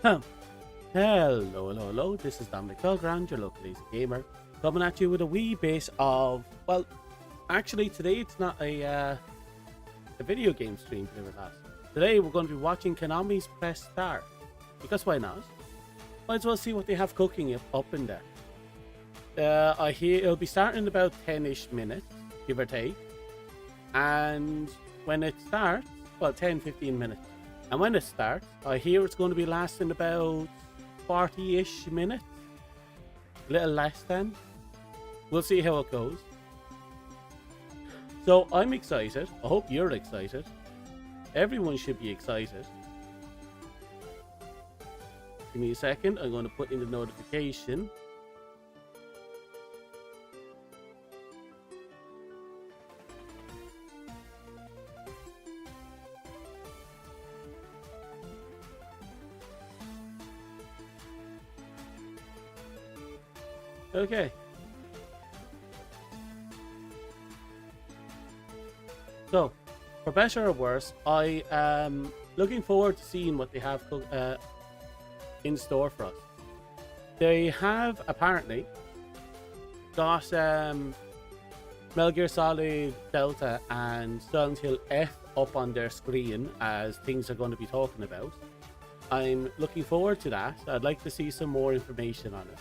Hello, hello, hello. This is Dominic Belgrand, your local lazy gamer, coming at you with a wee bit of, well, actually today it's not a video game stream, believe it or not. Today we're going to be watching Konami's Press Start, because why not? Might as well see what they have cooking up in there. I hear it'll be starting in about 10-ish minutes, give or take. And when it starts, well, 10-15 minutes. And when it starts, I hear it's going to be lasting about 40-ish minutes. A little less than. We'll see how it goes. So I'm excited. I hope you're excited. Everyone should be excited. Give me a second. I'm going to put in the notification. Okay. So, for better or worse, I am looking forward to seeing what they have in store for us. They have apparently got Metal Gear Solid Delta and Silent Hill F up on their screen as things they're going to be talking about. I'm looking forward to that. I'd like to see some more information on it.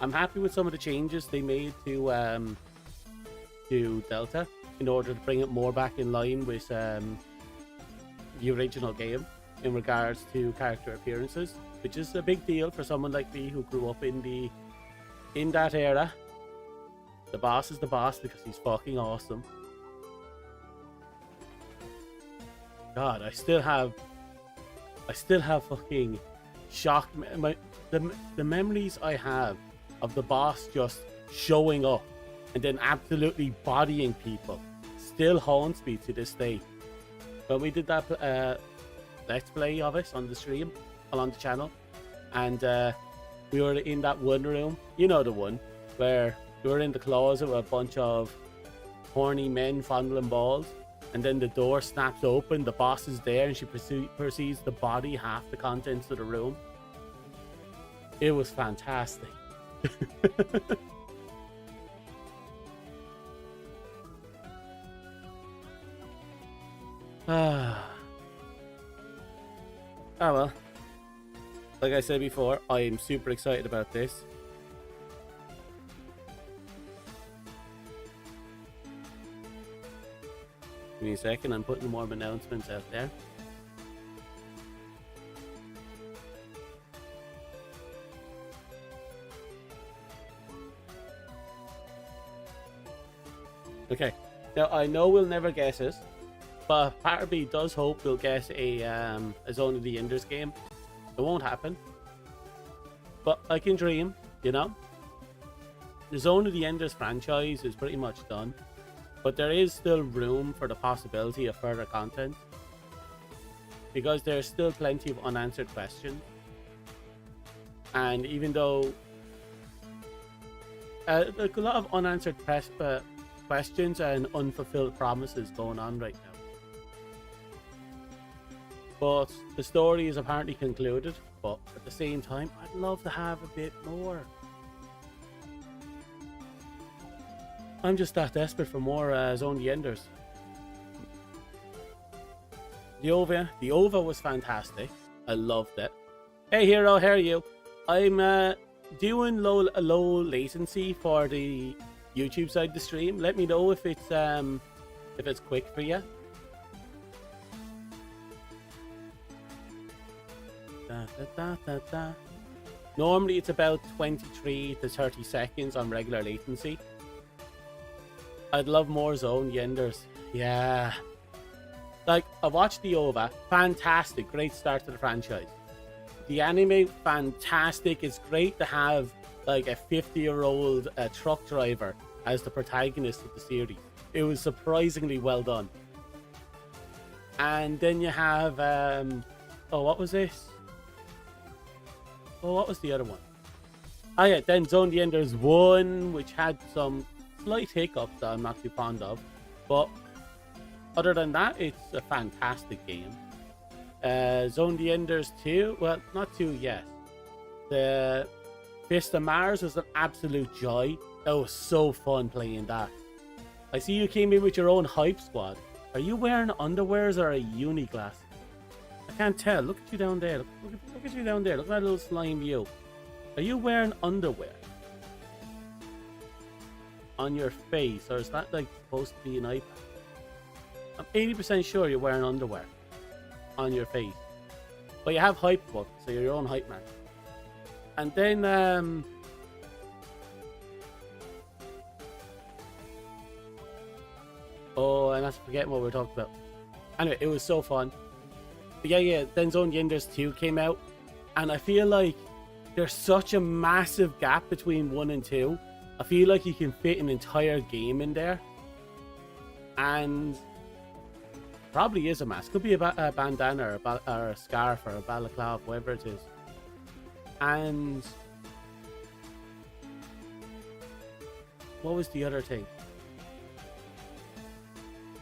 I'm happy with some of the changes they made to Delta in order to bring it more back in line with the original game in regards to character appearances, which is a big deal for someone like me who grew up in that era. The boss is the boss because he's fucking awesome. God, I still have fucking shock. The memories I have of the boss just showing up and then absolutely bodying people still haunts me to this day. When we did that let's play of it on the stream, on the channel, and we were in that one room, you know, the one where we were in the closet with a bunch of horny men fondling balls, and then the door snaps open, the boss is there, and she proceeds to body half the contents of the room. It was fantastic. Ah, well, like I said before, I am super excited about this. Give me a second, I'm putting more announcements out there. Okay, now I know we'll never guess it, but part of me does hope we'll get a Zone of the Enders game. It won't happen, but I can dream, you know. The Zone of the Enders franchise is pretty much done, but there is still room for the possibility of further content because there's still plenty of unanswered questions. And even though like a lot of unanswered questions and unfulfilled promises going on right now, but the story is apparently concluded. But at the same time, I'd love to have a bit more. I'm just that desperate for more Zone of the Enders. The OVA was fantastic. I loved it. Hey Hero, how are you? I'm doing low latency for the YouTube side of the stream. Let me know if it's quick for you. Normally it's about 23 to 30 seconds on regular latency. I'd love more Zone of the Enders. Yeah. Like, I watched the OVA. Fantastic. Great start to the franchise. The anime, fantastic. It's great to have like a 50-year-old truck driver as the protagonist of the series. It was surprisingly well done. And then you have oh, what was this? Oh, what was the other one? Oh yeah, then Zone of the Enders 1, which had some slight hiccups that I'm not too fond of, but other than that, it's a fantastic game. Zone of the Enders 2, well, not 2 yet. The Fist of Mars was an absolute joy. That was so fun playing that. I see you came in with your own hype squad. Are you wearing underwears or a uni glass? I can't tell. Look at you down there. Look at you down there. Look at that little slime you. Are you wearing underwear on your face, or is that like supposed to be an iPad? I'm 80% sure you're wearing underwear on your face, but you have hype book, so you're your own hype man. And then oh, and that's forgetting what we were talking about. Anyway, it was so fun. But yeah. Then Zone of the Enders 2 came out, and I feel like there's such a massive gap between 1 and 2. I feel like you can fit an entire game in there, and probably is a mask. Could be a bandana or a scarf or a balaclava, whatever it is. And what was the other thing?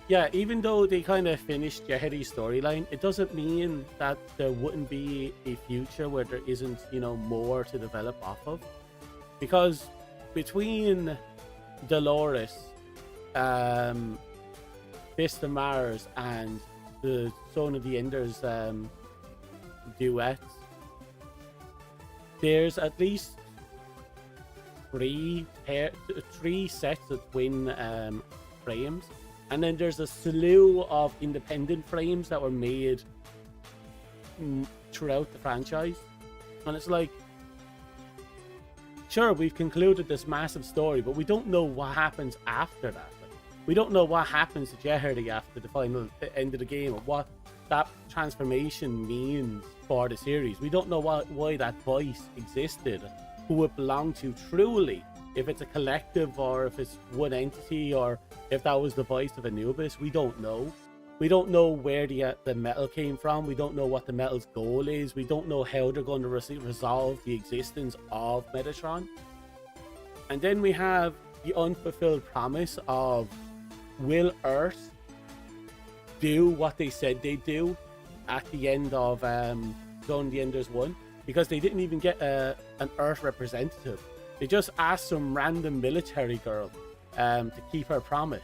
Yeah, even though they kind of finished Jehedi's storyline, it doesn't mean that there wouldn't be a future where there isn't, more to develop off of. Because between Dolores, Fist of Mars, and the Zone of the Enders duets, there's at least three sets of twin frames. And then there's a slew of independent frames that were made throughout the franchise. And it's like, sure, we've concluded this massive story, but we don't know what happens after that. We don't know what happens to Jehedi after the end of the game, or what that transformation means for the series. We don't know why that voice existed, who it belonged to truly. If it's a collective, or if it's one entity, or if that was the voice of Anubis, we don't know. We don't know where the metal came from. We don't know what the metal's goal is. We don't know how they're going to resolve the existence of Metatron. And then we have the unfulfilled promise of, will Earth do what they said they'd do at the end of Zone of the Enders 1? Because they didn't even get an Earth representative. They just asked some random military girl to keep her promise.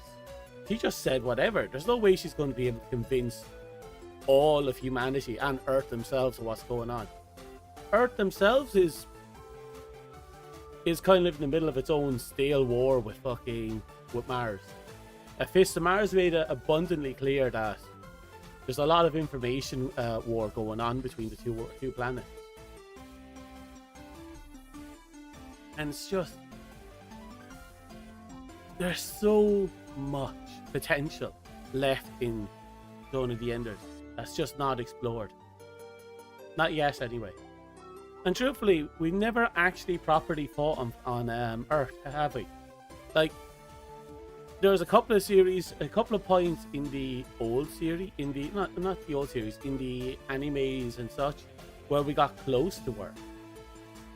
She just said whatever. There's no way she's going to be able to convince all of humanity and Earth themselves of what's going on. Earth themselves is kind of in the middle of its own stale war with Mars. A Fist of Mars made it abundantly clear that there's a lot of information war going on between the two planets. And it's just, there's so much potential left in Zone of the Enders that's just not explored. Not yet, anyway. And truthfully, we've never actually properly fought on Earth, have we? Like, there was a couple of points in the old series, in the not the old series, in the animes and such, where we got close to Earth.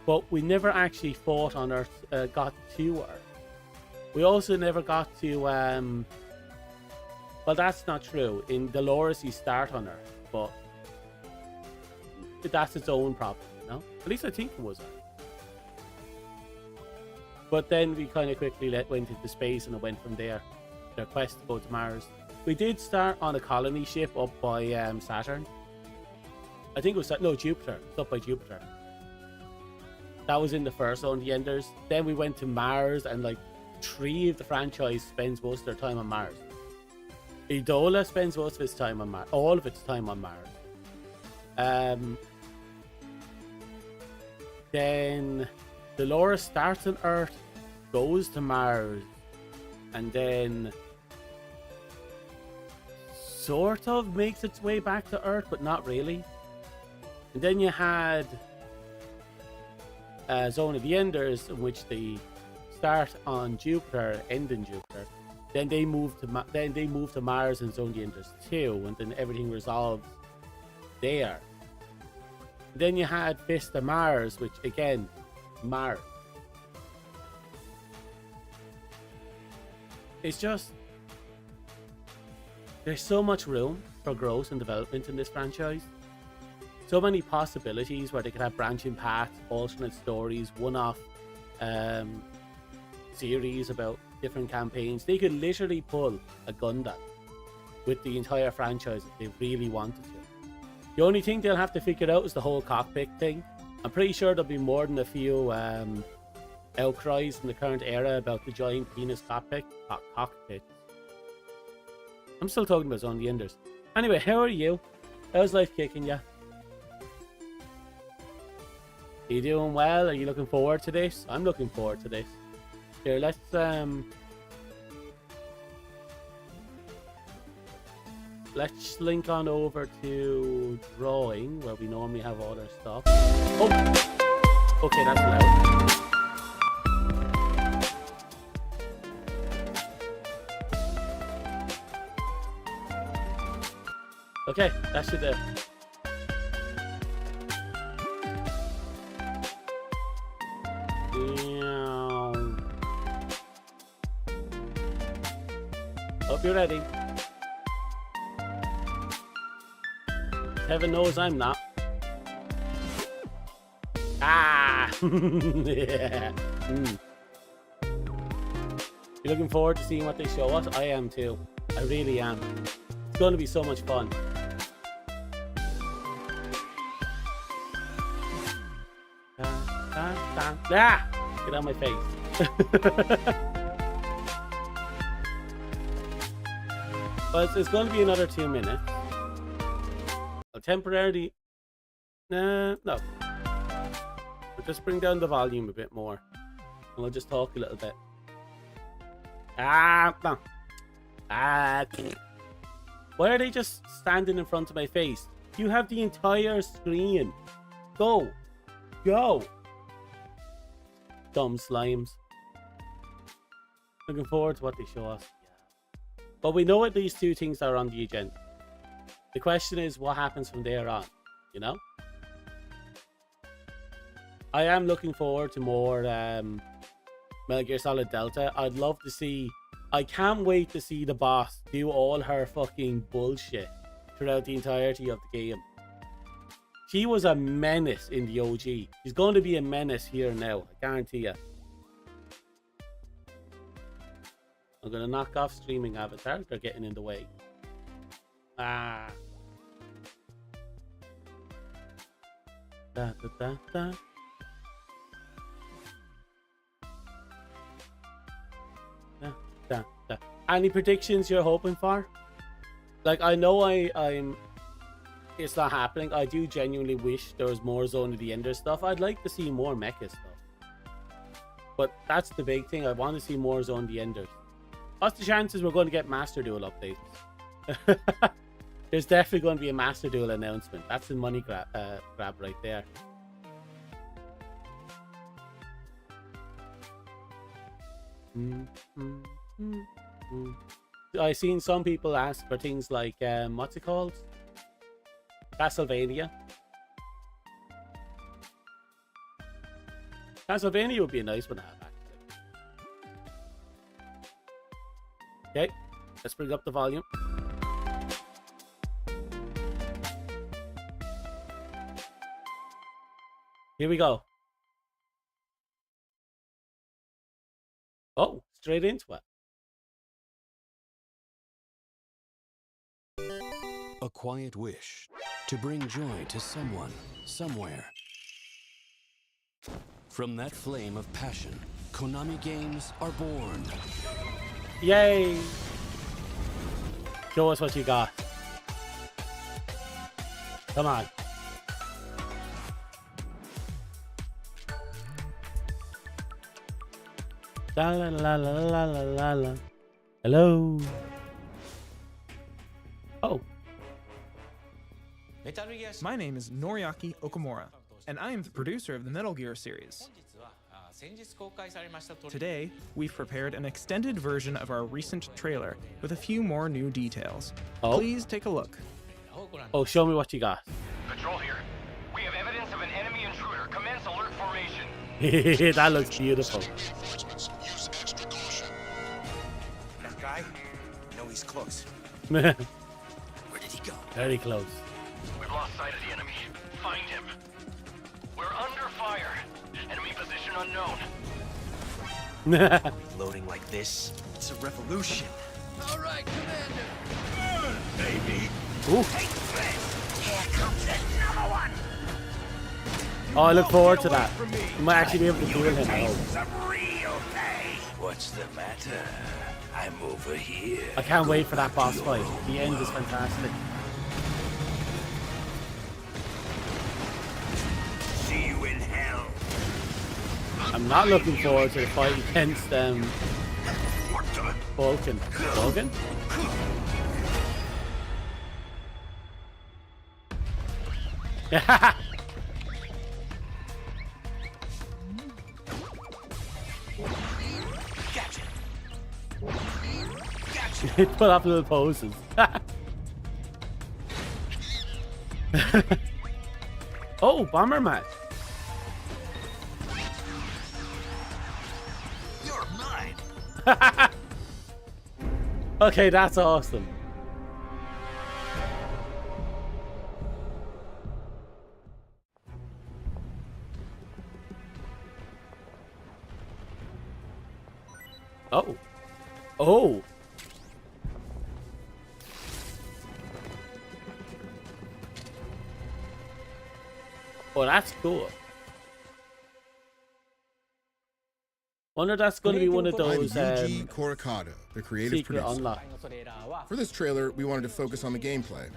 But we never actually fought on Earth, got to Earth. We also never got to, well, that's not true. In Dolores, you start on Earth, but that's its own problem, At least I think it was Earth. But then we kind of quickly went into space, and it went from there. Their quest to go to Mars. We did start on a colony ship up by Saturn. I think it was, Jupiter. It's up by Jupiter. That was in the first Zone of the Enders. Then we went to Mars, and like 3 of the franchise spends most of their time on Mars. Idola spends most of its time on Mars. All of its time on Mars. Then Dolores starts on Earth, goes to Mars, and then sort of makes its way back to Earth, but not really. And then you had Zone of the Enders, in which they start on Jupiter, end in Jupiter. Then they move to Mars in Zone of the Enders 2, and then everything resolves there. Then you had Fist of Mars, which again, Mars. It's just, there's so much room for growth and development in this franchise. so many possibilities where they could have branching paths, alternate stories, one-off series about different campaigns. They could literally pull a Gundam with the entire franchise if they really wanted to. The only thing they'll have to figure out is the whole cockpit thing. I'm pretty sure there'll be more than a few outcries in the current era about the giant penis cockpit. I'm still talking about Zone of the Enders. Anyway, how are you? How's life kicking ya? Are you doing well? Are you looking forward to this? I'm looking forward to this. Here, let's link on over to drawing where we normally have all our stuff. Oh, okay, that's loud. Okay, that should do. Hope you're ready. Heaven knows I'm not. Ah! Yeah. You looking forward to seeing what they show us? I am too. I really am. It's going to be so much fun. Ah! Get out of my face. But it's going to be another 2 minutes. I'll temporarily... no. I'll just bring down the volume a bit more. And we'll just talk a little bit. No. Why are they just standing in front of my face? You have the entire screen. Go. Dumb slimes. Looking forward to what they show us. Yeah. But we know at least two things are on the agenda. The question is what happens from there on, you know? I am looking forward to more Metal Gear Solid Delta. I'd love to see... I can't wait to see the boss do all her fucking bullshit throughout the entirety of the game. She was a menace in the OG. She's going to be a menace here now, I guarantee you. I'm going to knock off streaming avatars. They're getting in the way. Da, da, da, da. Da, da, da. Any predictions you're hoping for? Like, I know I'm it's not happening. I do genuinely wish there was more Zone of the Ender stuff. I'd like to see more mecha stuff. But that's the big thing. I want to see more Zone of the Enders. What's the chances we're going to get Master Duel updates? There's definitely going to be a Master Duel announcement. That's the money grab right there. I've seen some people ask for things like, what's it called? Castlevania. Castlevania would be a nice one to have, actually. Okay, let's bring up the volume. Here we go. Oh, straight into it. A quiet wish to bring joy to someone, somewhere. From that flame of passion, Konami games are born. Yay! Show us what you got. Come on. La la la la la la la la. Hello. Oh. My name is Noriaki Okamura, and I am the producer of the Metal Gear series. Today, we've prepared an extended version of our recent trailer with a few more new details. Oh. Please take a look. Oh, show me what you got. Patrol here. We have evidence of an enemy intruder. Commence alert formation. That looks beautiful. That guy? No, he's close. Where did he go? Very close. We've lost sight of the enemy. unknown. Loading like this, it's a revolution. All right, Commander. Baby. Ooh. Here comes another one. Oh, I look forward to that. You might actually be able to do it now. Some real pay. What's the matter? I'm over here. I can't wait for that boss fight. The end is fantastic. See you in hell. I'm not looking forward to the fight against What the? Vulcan. Vulcan? Gotcha. Put up little poses. Oh, Bomberman. You're mine. Okay, that's awesome. Oh. Oh. Oh, that's cool. Wonder if that's going to be one of those Yuji Korakado, the creative secret producer. unlock. For this trailer, we wanted to focus on the gameplay.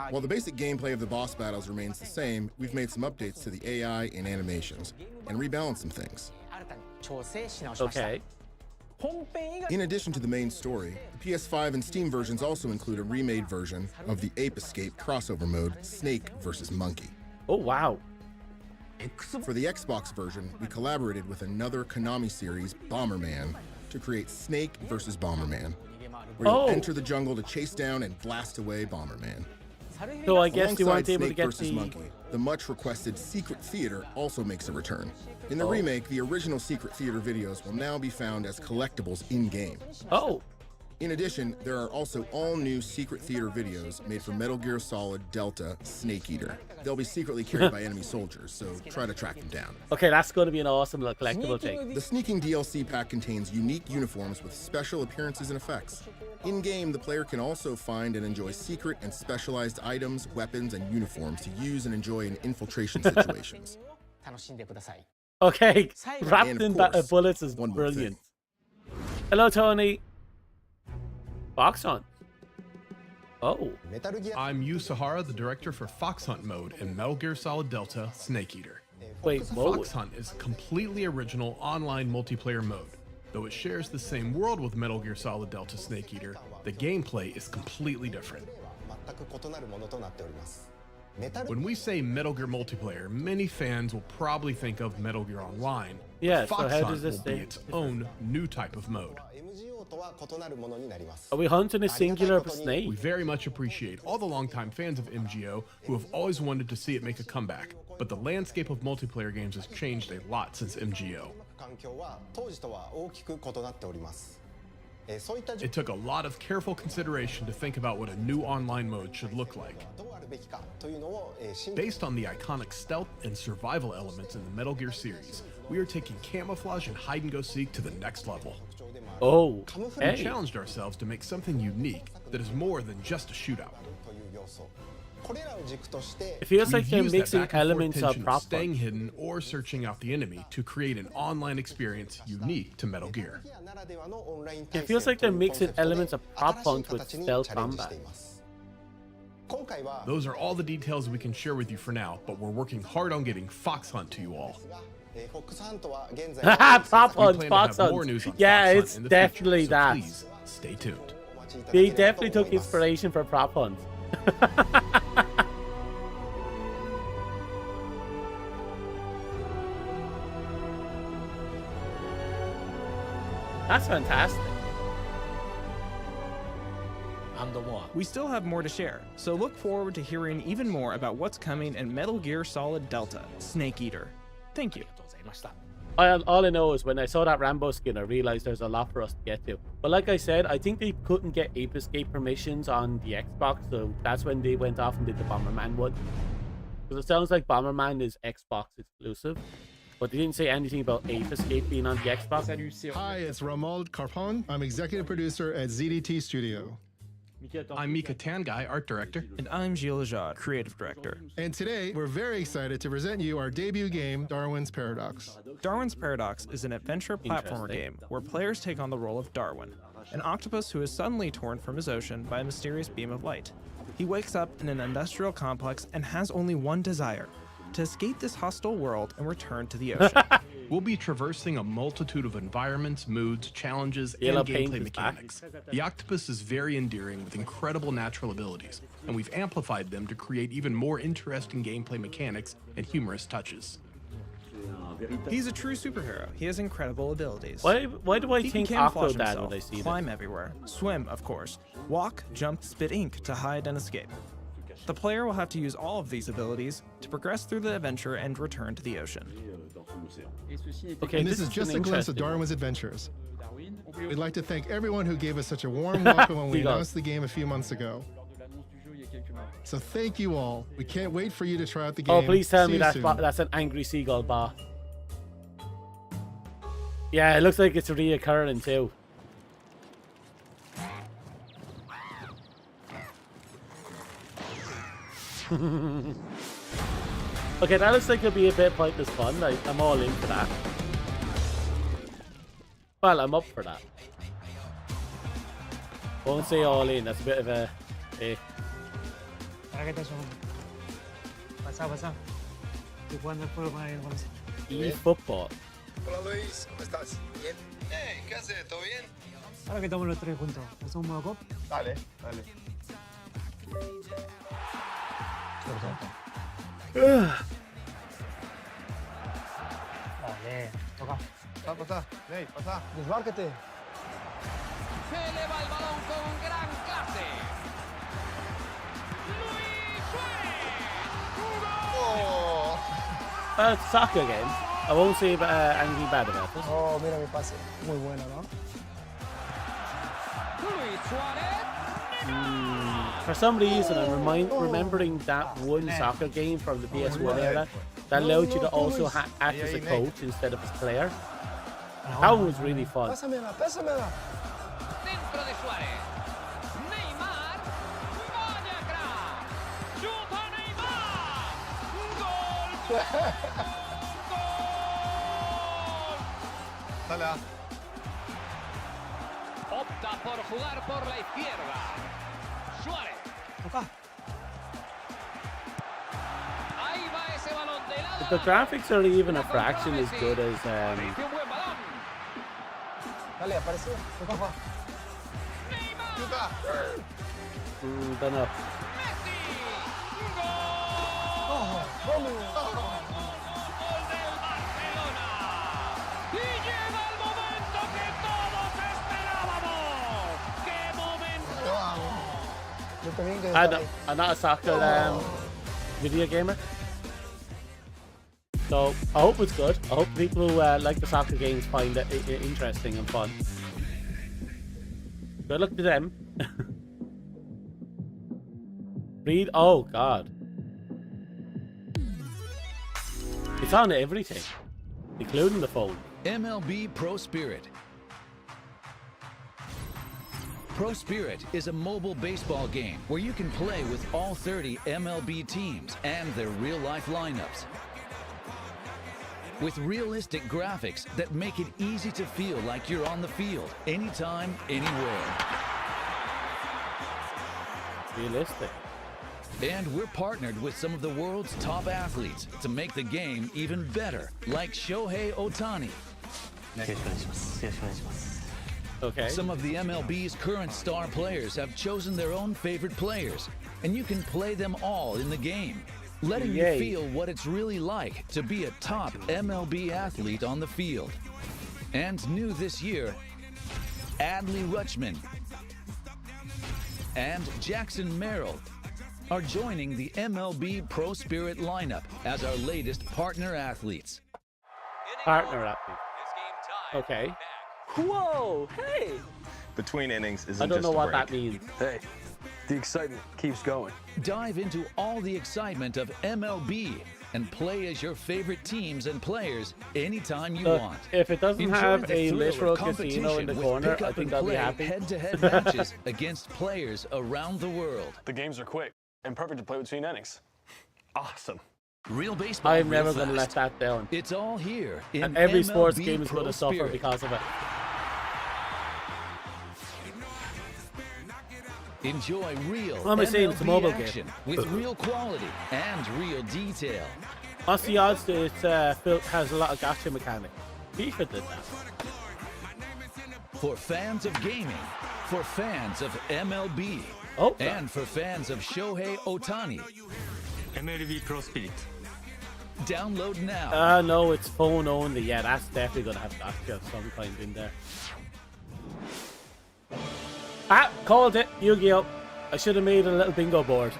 While the basic gameplay of the boss battles remains the same, we've made some updates to the AI and animations, and rebalanced some things. Okay. In addition to the main story, the PS5 and Steam versions also include a remade version of the Ape Escape crossover mode, Snake vs. Monkey. Oh, wow. For the Xbox version, we collaborated with another Konami series, Bomberman, to create Snake vs. Bomberman, where you'll Oh. enter the jungle to chase down and blast away Bomberman. So I guess you Alongside weren't able to Snake get vs. the... Monkey, the much-requested Secret Theater also makes a return. In the Oh. remake, the original Secret Theater videos will now be found as collectibles in-game. Oh. In addition, there are also all-new Secret Theater videos made for Metal Gear Solid Delta Snake Eater. They'll be secretly carried by enemy soldiers, so try to track them down. Okay, that's going to be an awesome little collectible thing. The sneaking DLC pack contains unique uniforms with special appearances and effects. In-game, the player can also find and enjoy secret and specialized items, weapons, and uniforms to use and enjoy in infiltration situations. Okay, wrapped And in of course, bullets is one more thing. brilliant. Hello, Tony. Fox Hunt. Oh. I'm Yu Sahara, the director for Fox Hunt mode in Metal Gear Solid Delta Snake Eater. Wait, whoa. Fox Hunt is a completely original online multiplayer mode. Though it shares the same world with Metal Gear Solid Delta Snake Eater, the gameplay is completely different. When we say Metal Gear multiplayer, many fans will probably think of Metal Gear Online. Yeah, so Fox how Hunt does this will be thing its own new type of mode. Are we hunting a singular snake? We very much appreciate all the longtime fans of MGO who have always wanted to see it make a comeback, but the landscape of multiplayer games has changed a lot since MGO. It took a lot of careful consideration to think about what a new online mode should look like. Based on the iconic stealth and survival elements in the Metal Gear series, we are taking camouflage and hide-and-go-seek to the next level. Oh, We hey. challenged ourselves to make something unique that is more than just a shootout. It feels like We've they're used that mixing back and forth elements of tension prop staying hunt. hidden or searching out the enemy to create an online experience unique to Metal Gear. It feels like they're mixing elements of prop hunt with stealth combat. Those are all the details we can share with you for now, but we're working hard on getting Fox Hunt to you all. Haha, prop We hunt, plan to Fox have more hunt. news on Yeah, Fox Hunt it's in the definitely future, so that. Please stay tuned. They definitely took inspiration from prop hunt. That's fantastic. We still have more to share, so look forward to hearing even more about what's coming in Metal Gear Solid Delta Snake Eater. Thank you. All I know is when I saw that Rambo skin, I realized there's a lot for us to get to. But like I said, I think they couldn't get Ape Escape permissions on the Xbox, so that's when they went off and did the Bomberman one. Because it sounds like Bomberman is Xbox exclusive, but they didn't say anything about Ape Escape being on the Xbox. Hi, it's Romuald Carpon. I'm executive producer at ZDT Studio. I'm Mika Tangai, art director. And I'm Gilles Lejeune, creative director. And today, we're very excited to present you our debut game, Darwin's Paradox. Darwin's Paradox is an adventure platformer game where players take on the role of Darwin, an octopus who is suddenly torn from his ocean by a mysterious beam of light. He wakes up in an industrial complex and has only one desire: to escape this hostile world and return to the ocean. We'll be traversing a multitude of environments, moods, challenges, Yellow and paint gameplay is back. mechanics. The octopus is very endearing with incredible natural abilities, and we've amplified them to create even more interesting gameplay mechanics and humorous touches. He's a true superhero. He has incredible abilities. Why do I He can think camouflage Octodad himself, when I see this? climb everywhere, swim, of course, walk, jump, spit ink to hide and escape. The player will have to use all of these abilities to progress through the adventure and return to the ocean. Okay, And this is just an a glimpse of interesting one. Darwin's adventures. We'd like to thank everyone who gave us such a warm welcome when we Seagulls. announced the game a few months ago. So thank you all. We can't wait for you to try out the game. Oh, please tell See me you soon. that's an angry seagull bar. Yeah, it looks like it's reoccurring too. Okay, that looks like it'll be a bit pointless fun. Like, I'm all in for that. Well, I'm up for that. Won't say all in. That's a bit of a. E-football. Hola Luis, ¿cómo estás? Bien. ¿Qué haces? ¿Todo bien? Ahora que estamos los tres juntos, ¿hacemos un modo? Dale, dale. Dale, toca. Pasá, Ney, pasá. Desbárquete. Se eleva el balón con gran clase. Luis Suárez. Oh. It's a soccer game. I won't say anything bad about it. Oh, mira mi pase. Muy bueno, ¿no? Luis Suárez. For some reason, I'm remembering that one soccer game from the PS1 era that allowed you to also act as a coach instead of as a player. That one was really fun. Pásamela, pásamela. Dentro de Suárez. Neymar. Vaya crack. Chuta Neymar. Gol. Dale. Opta por jugar por la izquierda. Suárez. Toca. Ahí va ese balón de lado. If the graphics are even a fraction as good as Merece un buen balón. Dale, apareció. Toca, Juan. Chuta. don't know. Messi. Gol. Vamos. Gol del Barcelona. Y llega el momento que todos esperábamos. ¡Qué momento! Yo también que I'm not a soccer video gamer. So I hope it's good. I hope people who like the soccer games find it interesting and fun. Good luck to them. Read. Oh God. It's on everything, including the phone. MLB Pro Spirit. Pro Spirit is a mobile baseball game where you can play with all 30 MLB teams and their real-life lineups. With realistic graphics that make it easy to feel like you're on the field, anytime, anywhere. Realistic. And we're partnered with some of the world's top athletes to make the game even better, like Shohei Ohtani. Okay. Some of the MLB's current star players have chosen their own favorite players, and you can play them all in the game, letting Yay. you feel what it's really like to be a top MLB athlete on the field. And new this year, Adley Rutschman and Jackson Merrill are joining the MLB Pro Spirit lineup as our latest partner athletes. Partner athlete. Okay. Whoa! Hey! Between innings isn't I don't just know a what break. that means. Hey, The excitement keeps going. Dive into all the excitement of MLB and play as your favorite teams and players anytime you want. If it doesn't Enjoy have the a thrill literal of casino in the competition with corner, pick I up think and I'll be play happy. head-to-head matches against players around the world. The games are quick and perfect to play between innings. Awesome. Real baseball. I'm real never going to let fast. that down. It's all here in And every sports MLB game is going Pro to suffer Spirit. because of it. Enjoy real What am I saying? It's a mobile game. action with real quality and real detail. What's the odds that it has a lot of gacha mechanics? FIFA did that. For fans of gaming, for fans of MLB, and for fans of Shohei Ohtani. MLB Pro Spirit. Download now. No, it's phone only. Yeah, that's definitely going to have gacha of some kind in there. Called it. Yu-Gi-Oh! I should have made a little bingo board.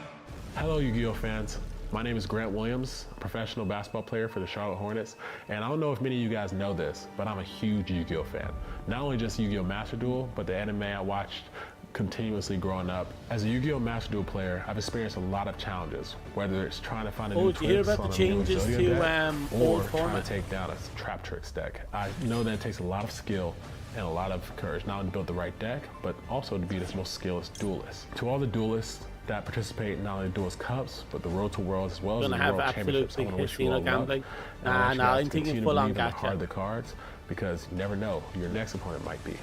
Hello, Yu-Gi-Oh fans. My name is Grant Williams, a professional basketball player for the Charlotte Hornets, and I don't know if many of you guys know this, but I'm a huge Yu-Gi-Oh fan. Not only just Yu-Gi-Oh Master Duel, but the anime I watched continuously growing up. As a Yu-Gi-Oh Master Duel player, I've experienced a lot of challenges, whether it's trying to find a new did you hear Twix about on the a new changes Zodiac to deck, or old trying format? to take down a Trap Tricks deck. I know that it takes a lot of skill and a lot of courage, not only to build the right deck, but also to be the most skilled duelist. To all the duelists that participate in not only Duelist Cups, but the Road to Worlds as well as Gonna the have World Championships, I absolute want big to wish you all casino luck. gambling. And I want you guys I'm to thinking continue to full on believe in the gacha. heart of the cards, because you never know who your next opponent might be.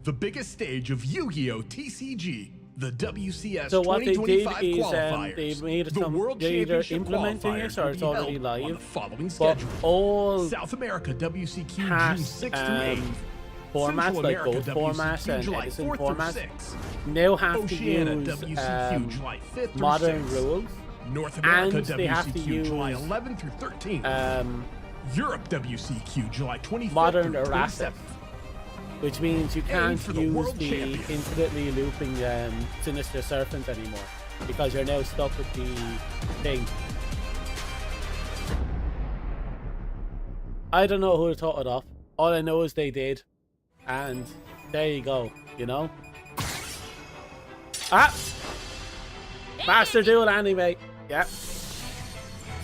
The biggest stage of Yu-Gi-Oh! TCG, the WCS So what they did 2025 is qualifiers. they made The some, World they're either Championship implementing qualifiers it or will it's be already held on the live. following But schedule. all South America WCQ past, June 6th through 8th. formats Central like America Gold formats WCQ and July Edison 4th through formats 6th. now have Oceania to use WCQ July 5th through modern 6th. rules. North America and they have to WCQ use July 11th through 13th. Europe WCQ July 25th modern through errata, 27th. which means you can't for the use World the Champion. infinitely looping Sinister Serpent anymore because you're now stuck with the thing. I don't know who thought it off. All I know is they did, and there you go. You know. Master Duel anime. Yep.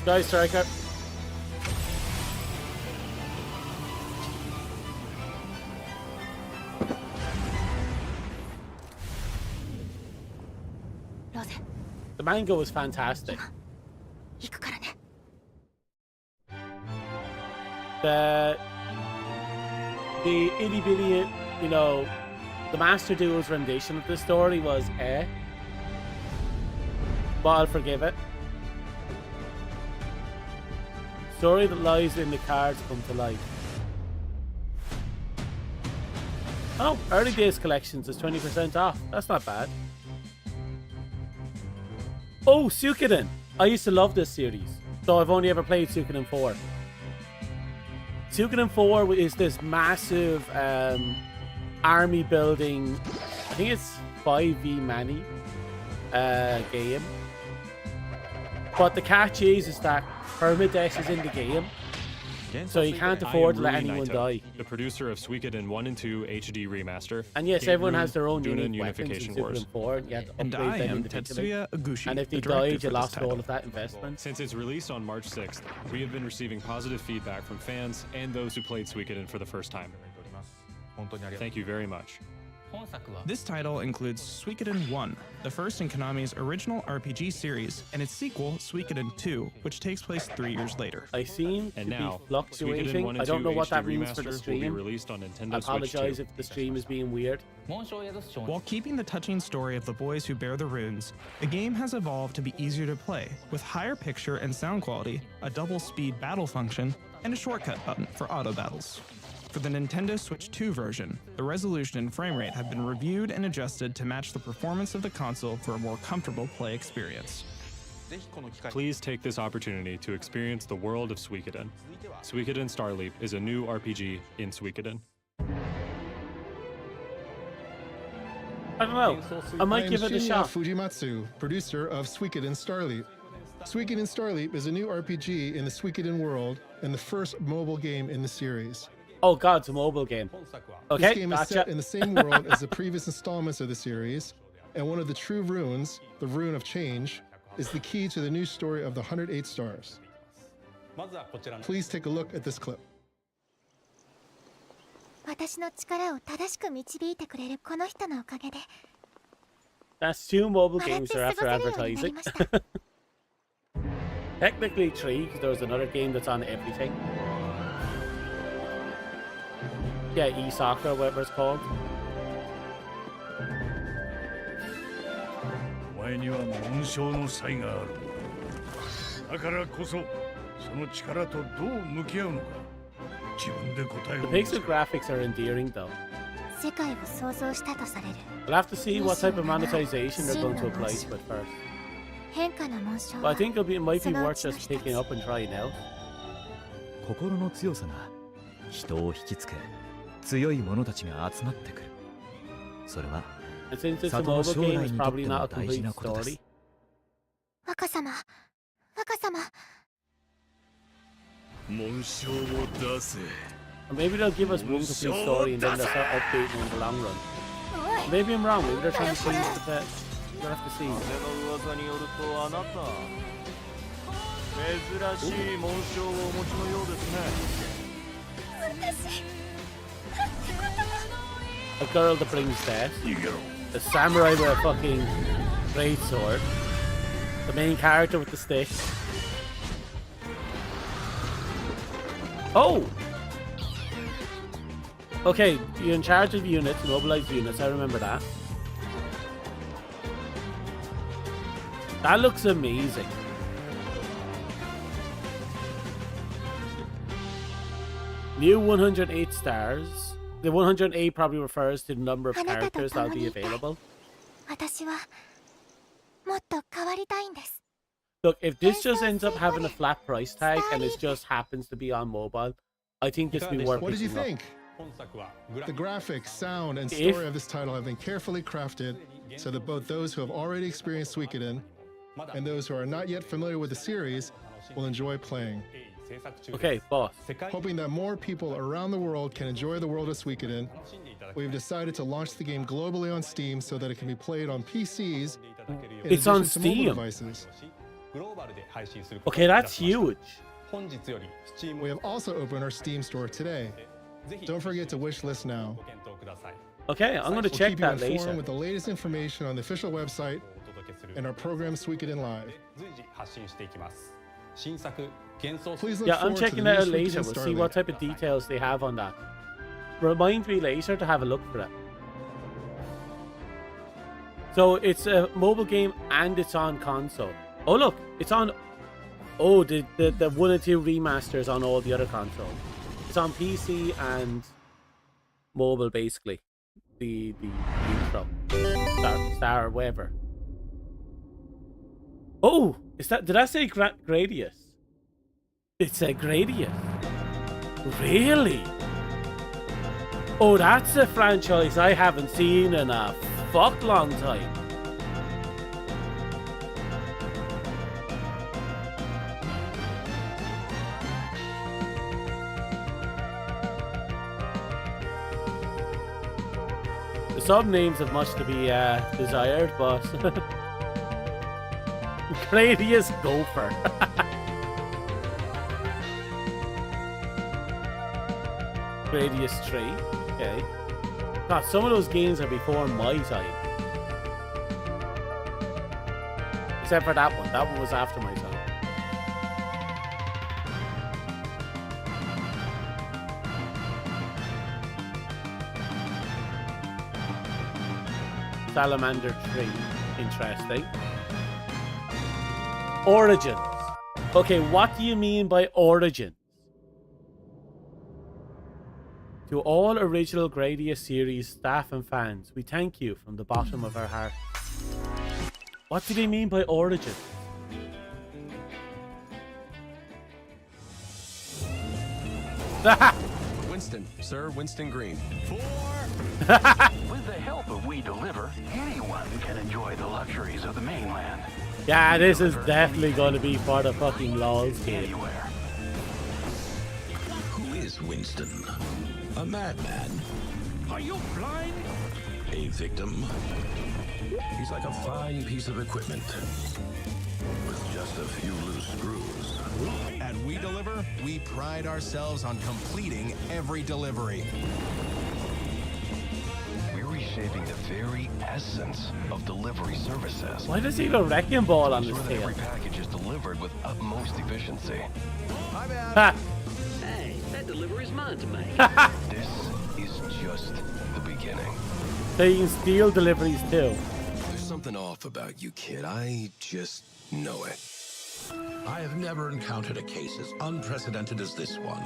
Sky Striker. The manga was fantastic. The itty bitty, you know, the Master Duel's rendition of the story was but I'll forgive it. Story that lies in the cards come to life. Oh, early days collections is 20% off. That's not bad. Oh, Suikoden! I used to love this series, so I've only ever played Suikoden 4. Suikoden 4 is this massive army building, I think it's 5v many game. But the catch is that permadeath is in the game, so you can't afford to let anyone die. The producer of Suikoden 1 and 2 HD Remaster. And yes, everyone has their own Duna unique weapons in Unification Suikoden Wars. 4. You have to And upgrade I them am individually. Tetsuya Oguchi, And if they the director died, for you this lost title. all of that investment. Since its release on March 6th, we have been receiving positive feedback from fans and those who played Suikoden for the first time. Thank you very much. This title includes Suikoden 1, the first in Konami's original RPG series, and its sequel, Suikoden 2, which takes place 3 years later. I seem And to now, be fluctuating. Suikoden 1 and I don't 2 know what HD that means for the remasters will be stream. released on Nintendo I Switch apologize 2. if the stream is being weird. While keeping the touching story of the boys who bear the runes, the game has evolved to be easier to play, with higher picture and sound quality, a double-speed battle function, and a shortcut button for auto battles. For the Nintendo Switch 2 version, the resolution and frame rate have been reviewed and adjusted to match the performance of the console for a more comfortable play experience. Please take this opportunity to experience the world of Suikoden. Suikoden Starleap is a new RPG in Suikoden. I don't know. I might give it a Shinya shot. Fujimatsu, producer of Suikoden Starleap. Suikoden Starleap is a new RPG in the Suikoden world and the first mobile game in the series. Oh god, it's a mobile game. Okay, This game is gotcha. set in the same world as the previous installments of the series, and one of the true runes, the Rune of Change, is the key to the new story of the 108 Stars. Please take a look at this clip. 私の力を正しく導いてくれるこの人のおかげで That's 2 mobile games they're after advertising. Technically 3, because there was another game that's on everything. Yeah, e-soccer, whatever it's called. お前には紋章の才がある。だからこそ、その力とどう向き合うのか、自分で答え The を pixel graphics are endearing though. 世界を創造したとされる We'll have to see what type of monetization they're going to apply to it first. 変化の紋章 But I は think it might be worth just picking up and trying out. 心の強さが人を引きつけ強い者たちが集まってくるそれは And since it's a 里の mobile 将 game, 来 it's にとっ probably ても not a 大事 complete なことです story. 若様若様紋章を出せ。 Or maybe they'll give us one complete story and then they'll start updating in the long run. Maybe I'm wrong, maybe they're trying to change the bit. We'll have to see. 噂によるとあなた珍しい紋章をお持ちのようですね A girl that brings death. A samurai with a fucking great sword. The main character with the stick. Oh! Okay, you're in charge of units, mobilized units, I remember that. That looks amazing. New 108 stars. The 108 probably refers to the number of characters that'll be available. 私はもっと変わりたいんです Look, if this just ends up having a flat price tag and it just happens to be on mobile, I think this would be worth What did you picking up. think? The graphics, sound, and story of this title have been carefully crafted so that both those who have already experienced Suikoden and those who are not yet familiar with the series will enjoy playing. Okay, boss. Hoping that more people around the world can enjoy the world of Suikoden, we've decided to launch the game globally on Steam so that it can be played on PCs in It's on addition to mobile Steam. devices. Okay, that's huge. We have also opened our Steam store today. Don't forget to wishlist now. Okay, I'm going to We'll check keep that you informed later. with the latest information on the official website and our program Suikoden Live. Please look Yeah, I'm forward to checking the that out new later. Suikoden We'll Star see League. what type of details they have on that. Remind me later to have a look for it. So it's a mobile game and it's on console. Oh look, it's on. Oh, the 1 and 2 remasters on all the other consoles. It's on PC and mobile basically. The intro, star whatever. Oh, is that? Did I say Gradius? It said Gradius. Really? Oh, that's a franchise I haven't seen in a fuck long time. The sub names have much to be desired, but Gradius Gopher. Gradius 3. Okay. God, some of those games are before my time. Except for that one. That one was after my time. Salamander 3. Interesting. Origins. Okay, what do you mean by Origins? To all original Gradius series staff and fans, we thank you from the bottom of our hearts. What do they mean by Origins? Winston, sir, Winston Green. With the help of We Deliver, anyone can enjoy the luxuries of the mainland. Yeah, this is definitely going to be for the fucking LOLs game. Who is Winston? A madman. Are you blind? A victim. He's like a fine piece of equipment with just a few loose screws. At We Deliver, we pride ourselves on completing every delivery. We're reshaping the very essence of delivery services. Why does he have a wrecking ball on his tail? Every package is delivered with utmost efficiency. My bad. Ha! Hey, that delivery's mine to make. This is just the beginning. So you can steal deliveries too. There's something off about you, kid. I just know it. I have never encountered a case as unprecedented as this one.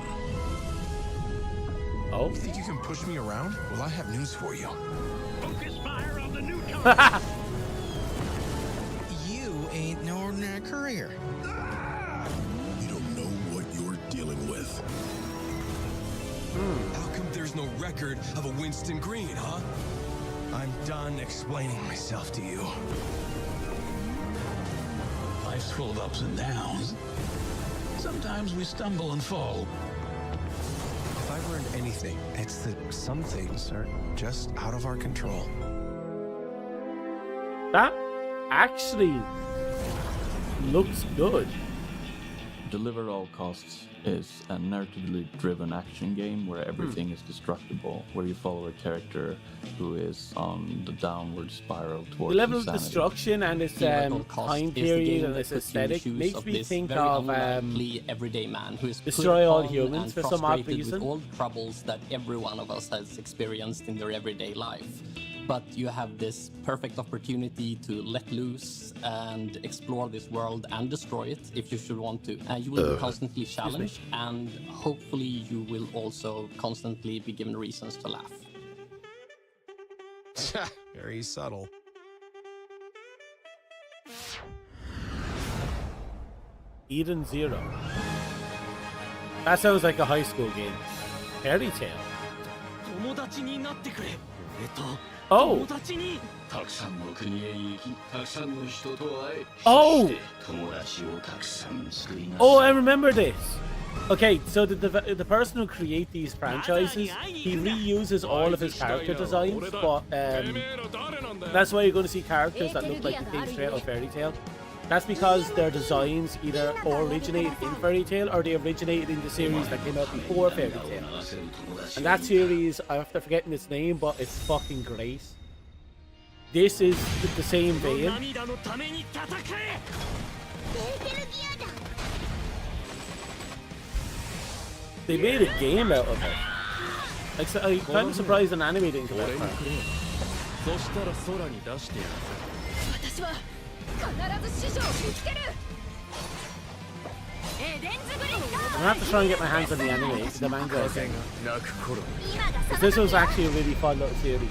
Oh? You think you can push me around? Well, I have news for you. Focus fire on the newcomer. You ain't no ordinary courier. You don't know what you're dealing with. How come there's no record of a Winston Green, huh? I'm done explaining myself to you. Life's full of ups and downs. Sometimes we stumble and fall. If I've learned anything, it's that some things are just out of our control. That actually looks good. Deliver at All Costs is a narratively driven action game where everything is destructible, where you follow a character who is on the downward spiral towards The level of insanity. destruction and its time period and its aesthetic makes me think of everyday man who is Destroy All calm Humans and for some odd frustrated reason. with all the troubles that every one of us has experienced in their everyday life. But you have this perfect opportunity to let loose and explore this world and destroy it if you should want to. And you will be constantly challenged, and hopefully you will also constantly be given reasons to laugh. Very subtle. Eden Zero. That sounds like a high school game. Fairy Tale. Oh! Oh! Oh, I remember this. Okay, so the person who creates these franchises, he reuses all of his character designs, but that's why you're going to see characters that look like they came straight out of Fairy Tale. That's because their designs either originated in Fairy Tale or they originated in the series that came out before Fairy Tale. And that series, I have to forgetting its name, but it's fucking great. This is the same vein. They made a game out of it. I'm kind of surprised an anime didn't come out of it. I'm gonna have to try and get my hands on the anime, the manga thing. This was actually a really fun little series.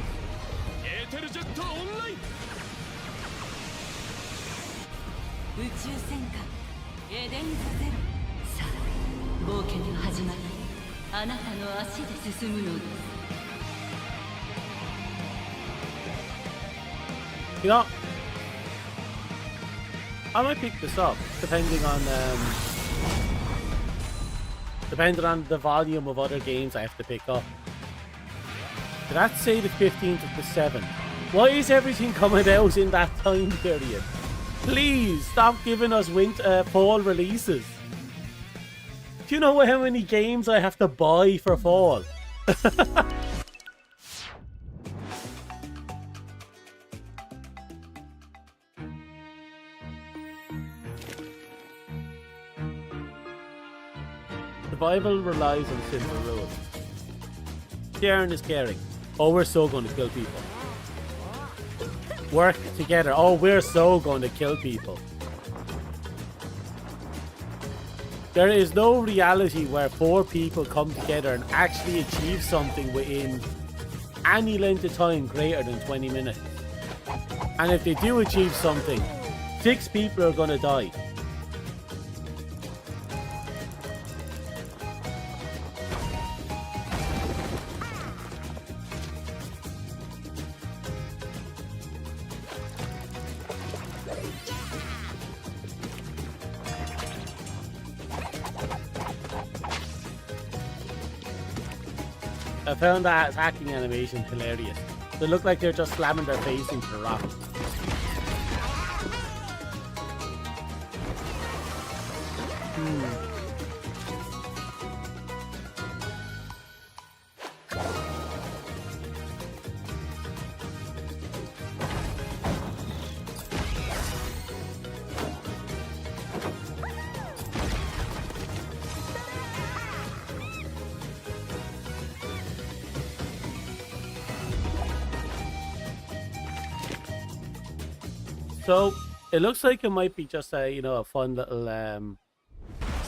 You know, I might pick this up depending on the volume of other games I have to pick up. Did that say the 15th of the 7th? Why is everything coming out in that time period? Please stop giving us fall releases. Do you know how many games I have to buy for fall? Survival relies on simple rules. Sharing is caring. Oh, we're so going to kill people. Work together. Oh, we're so going to kill people. There is no reality where 4 people come together and actually achieve something within any length of time greater than 20 minutes. And if they do achieve something, 6 people are going to die. I found that hacking animation hilarious. They look like they're just slamming their face into the rock. So it looks like it might be just a a fun little So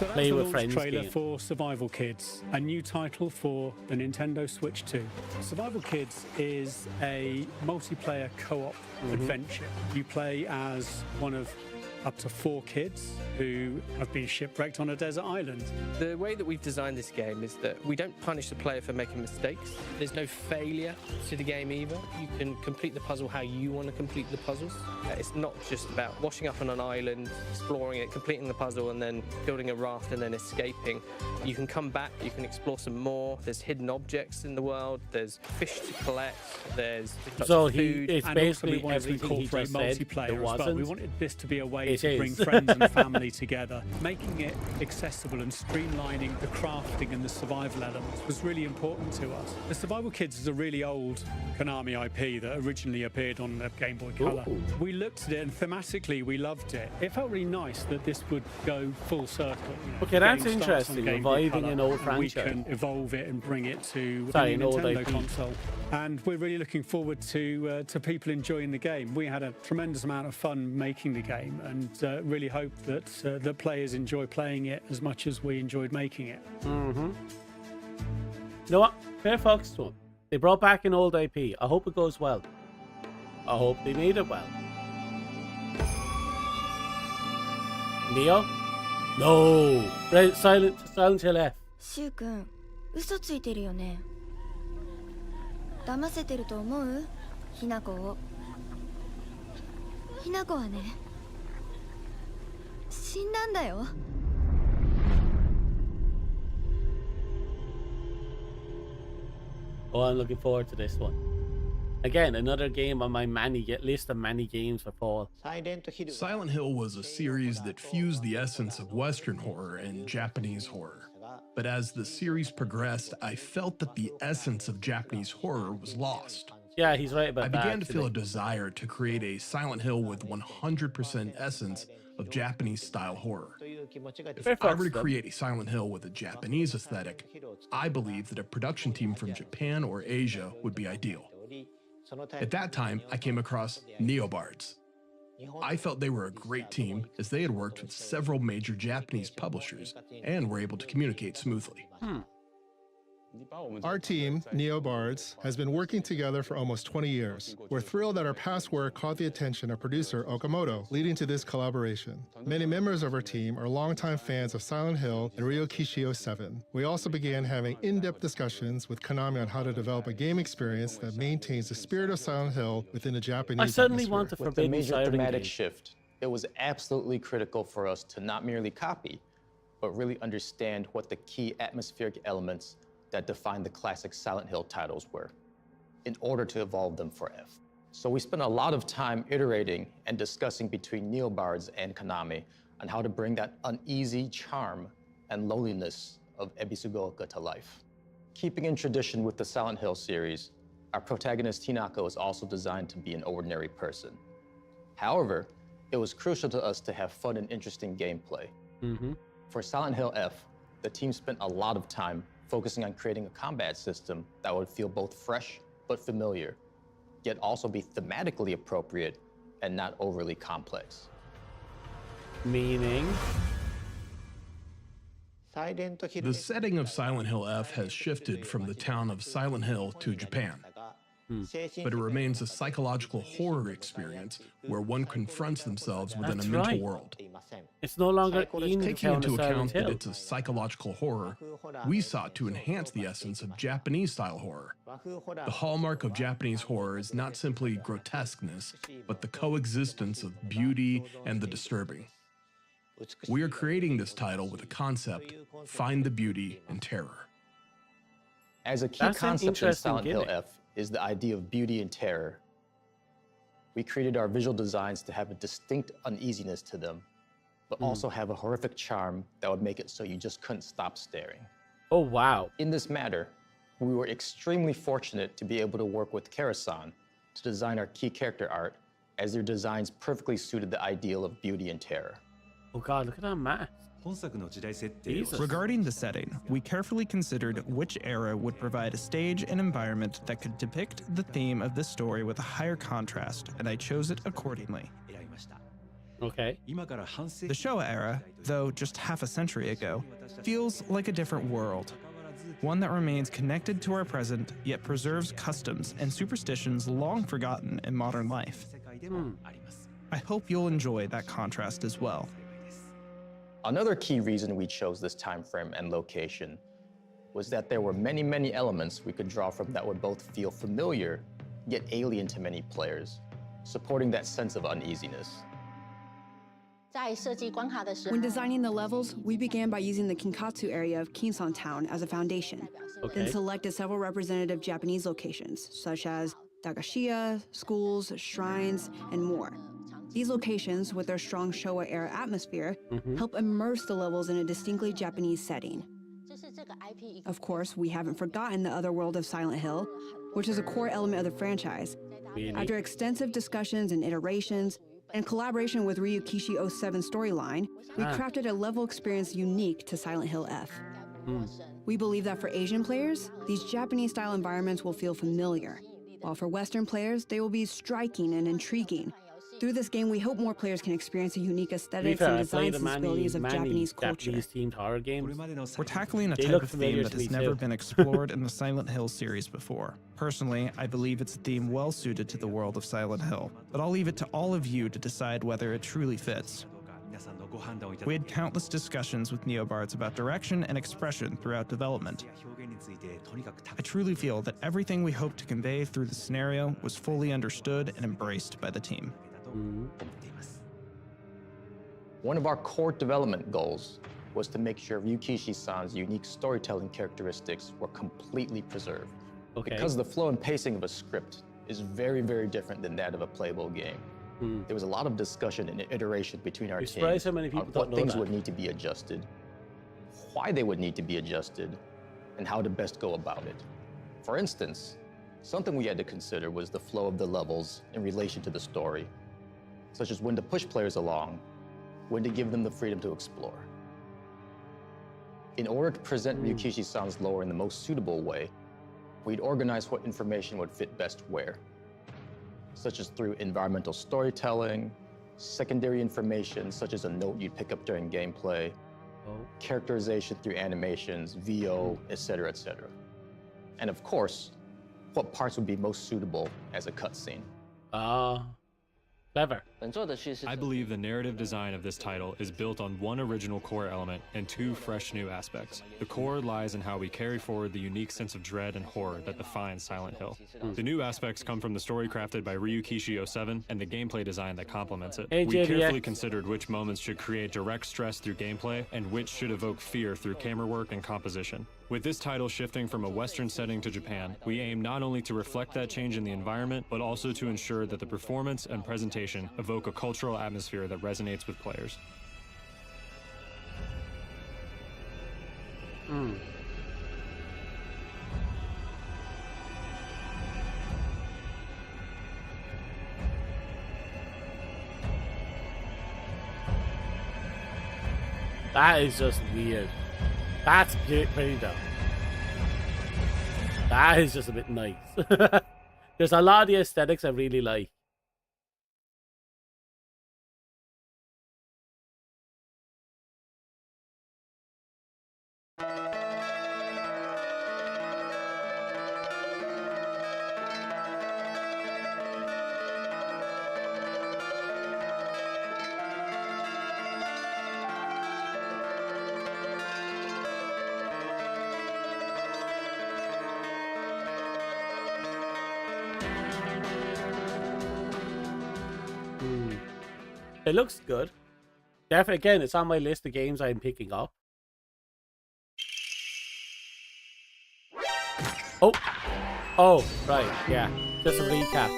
that's play the with launch friends trailer game. for Survival Kids, a new title for the Nintendo Switch 2. Survival Kids is a multiplayer co-op adventure. You play as one of up to 4 kids who have been shipwrecked on a desert island. The way that we've designed this game is that we don't punish the player for making mistakes. There's no failure to the game either. You can complete the puzzle how you want to complete the puzzles. It's not just about washing up on an island, exploring it, completing the puzzle, and then building a raft and then escaping. You can come back, you can explore some more. There's hidden objects in the world. There's fish to collect. There's lots So of food. it's And also we basically wanted to everything he incorporate just said. multiplayer It as well. wasn't. We wanted this to be a way It to is. bring friends and family together. Making it accessible and streamlining the crafting and the survival elements was really important to us. The Survival Kids is a really old Konami IP that originally appeared on the Game Boy Color. Ooh. We looked at it and thematically we loved it. It felt really nice that this would go full circle. Okay, The that's game starts on interesting, Game Boy reviving Color, an old and franchise. We can evolve it and bring it to Sorry, the an old Nintendo IP. console. And we're really looking forward to people enjoying the game. We had a tremendous amount of fun making the game, and really hope that the players enjoy playing it as much as we enjoyed making it. You know what? Fair fucks to them. They brought back an old IP. I hope it goes well. I hope they made it well. Neo? No! Right, Silent Hill F. シュウ君、嘘ついてるよね。騙せてると思う？ひなこを。ひなこはね、死んだんだよ。Oh, I'm looking forward to this one. Again, another game on my list of many games for fall. Silent Hill was a series that fused the essence of Western horror and Japanese horror. But as the series progressed, I felt that the essence of Japanese horror was lost. Yeah, he's right about I that. began to feel a actually. desire to create a Silent Hill with 100% essence of Japanese-style horror. If I were to create a Silent Hill with a Japanese aesthetic, I believe that a production team from Japan or Asia would be ideal. At that time, I came across Neobards. I felt they were a great team as they had worked with several major Japanese publishers and were able to communicate smoothly. Our team, Neobards, has been working together for almost 20 years. We're thrilled that our past work caught the attention of producer Okamoto, leading to this collaboration. Many members of our team are longtime fans of Silent Hill and Ryokishio 7. We also began having in-depth discussions with Konami on how to develop a game experience that maintains the spirit of Silent Hill within a Japanese I suddenly atmosphere. want to With the forbidden major siren thematic game. shift, it was absolutely critical for us to not merely copy, but really understand what the key atmospheric elements that define the classic Silent Hill titles were, in order to evolve them for F. So we spent a lot of time iterating and discussing between Neobards and Konami on how to bring that uneasy charm and loneliness of Ebisugaoka to life. Keeping in tradition with the Silent Hill series, our protagonist Hinako is also designed to be an ordinary person. However, it was crucial to us to have fun and interesting gameplay. For Silent Hill F, the team spent a lot of time focusing on creating a combat system that would feel both fresh but familiar, yet also be thematically appropriate and not overly complex. Meaning? The setting of Silent Hill F has shifted from the town of Silent Hill to Japan. But it remains a psychological horror experience where one confronts themselves within That's a mental right. world. It's no longer in the Taking town into of Silent account that Hill. it's a psychological horror, we sought to enhance the essence of Japanese-style horror. The hallmark of Japanese horror is not simply grotesqueness, but the coexistence of beauty and the disturbing. We are creating this title with a concept: find the beauty in terror. As a key concept in Silent Hill F is the idea of beauty and terror. We created our visual designs to have a distinct uneasiness to them, but also have a horrific charm that would make it so you just couldn't stop staring. Oh, wow. In this matter, we were extremely fortunate to be able to work with Kara-san to design our key character art, as their designs perfectly suited the ideal of beauty and terror. Oh god, look at that mask. Jesus. Regarding the setting, we carefully considered which era would provide a stage and environment that could depict the theme of this story with a higher contrast, and I chose it accordingly. Okay. The Showa era, though just half a century ago, feels like a different world. One that remains connected to our present, yet preserves customs and superstitions long forgotten in modern life. I hope you'll enjoy that contrast as well. Another key reason we chose this time frame and location was that there were many, many elements we could draw from that would both feel familiar, yet alien to many players, supporting that sense of uneasiness. When designing the levels, we began by using the Kinkatsu area of Kinsan Town as a foundation, then selected several representative Japanese locations, such as Dagashiya, schools, shrines, and more. These locations, with their strong Showa-era atmosphere, help immerse the levels in a distinctly Japanese setting. Of course, we haven't forgotten the other world of Silent Hill, which is a core element of the franchise. After extensive discussions and iterations, in collaboration with Ryukishi 07 storyline, we crafted a level experience unique to Silent Hill F. We believe that for Asian players, these Japanese-style environments will feel familiar, while for Western players, they will be striking and intriguing. Through this game, we hope more players can experience the unique aesthetics and design sensibilities of Japanese culture. Japanese-themed horror games. We're tackling a type of theme that has never been explored in the Silent Hill series before. Personally, I believe it's a theme well suited to the world of Silent Hill, but I'll leave it to all of you to decide whether it truly fits. We had countless discussions with Neobards about direction and expression throughout development. I truly feel that everything we hoped to convey through the scenario was fully understood and embraced by the team. One of our core development goals was to make sure Ryukishi-san's unique storytelling characteristics were completely preserved. Because the flow and pacing of a script is very, very different than that of a playable game. There was a lot of discussion and iteration between our teams on what things would need to be adjusted, why they would need to be adjusted, and how to best go about it. For instance, something we had to consider was the flow of the levels in relation to the story, such as when to push players along, when to give them the freedom to explore. In order to present Ryukishi-san's lore in the most suitable way, we'd organize what information would fit best where, such as through environmental storytelling, secondary information such as a note you'd pick up during gameplay, characterization through animations, VO, etc., etc. And of course, what parts would be most suitable as a cutscene. Clever. I believe the narrative design of this title is built on one original core element and two fresh new aspects. The core lies in how we carry forward the unique sense of dread and horror that defines Silent Hill. The new aspects come from the story crafted by Ryukishi 07 and the gameplay design that complements it. We carefully considered which moments should create direct stress through gameplay and which should evoke fear through camera work and composition. With this title shifting from a Western setting to Japan, we aim not only to reflect that change in the environment, but also to ensure that the performance and presentation evoke a cultural atmosphere that resonates with players. That is just weird. That's pretty dumb. That is just a bit nice. There's a lot of the aesthetics I really like. It looks good. Definitely, again, it's on my list of games I'm picking up. Oh. Oh, right. Yeah. Just a recap.